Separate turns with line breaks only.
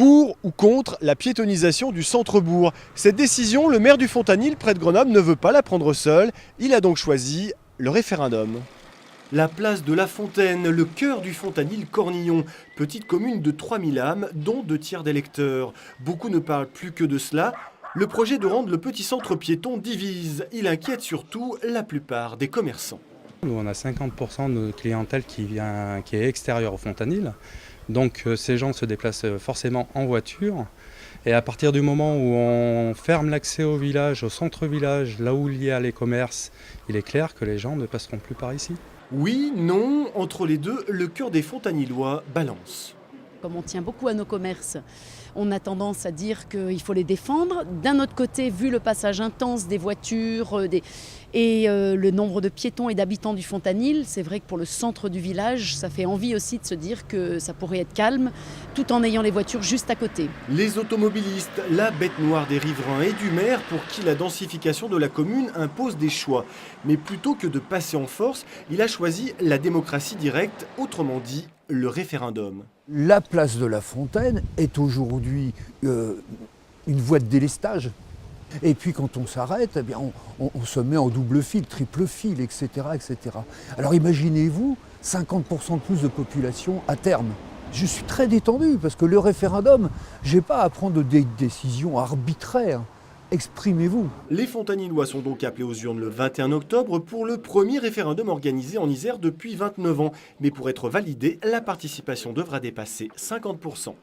Pour ou contre la piétonisation du centre-bourg. Cette décision, le maire du Fontanil, près de Grenoble, ne veut pas la prendre seul. Il a donc choisi le référendum. La place de la Fontaine, le cœur du Fontanil Cornillon, petite commune de 3000 âmes, dont 2 tiers d'électeurs. Beaucoup ne parlent plus que de cela. Le projet de rendre le petit centre piéton divise. Il inquiète surtout la plupart des commerçants.
Nous, on a 50% de notre clientèle qui est extérieure au Fontanil. Donc ces gens se déplacent forcément en voiture. Et à partir du moment où on ferme l'accès au village, au centre-village, là où il y a les commerces, il est clair que les gens ne passeront plus par ici.
Oui, non, entre les deux, le cœur des Fontanilois balance.
Comme on tient beaucoup à nos commerces, on a tendance à dire qu'il faut les défendre. D'un autre côté, vu le passage intense des voitures et le nombre de piétons et d'habitants du Fontanil, c'est vrai que pour le centre du village, ça fait envie aussi de se dire que ça pourrait être calme, tout en ayant les voitures juste à côté.
Les automobilistes, la bête noire des riverains et du maire pour qui la densification de la commune impose des choix. Mais plutôt que de passer en force, il a choisi la démocratie directe, autrement dit, le référendum.
La place de la Fontaine est aujourd'hui une voie de délestage. Et puis quand on s'arrête, eh bien on se met en double fil, triple fil, etc., etc. Alors imaginez-vous 50% de plus de population à terme. Je suis très détendu parce que le référendum, je n'ai pas à prendre des décisions arbitraires. Exprimez-vous.
Les Fontanilois sont donc appelés aux urnes le 21 octobre pour le premier référendum organisé en Isère depuis 29 ans. Mais pour être validé, la participation devra dépasser 50%.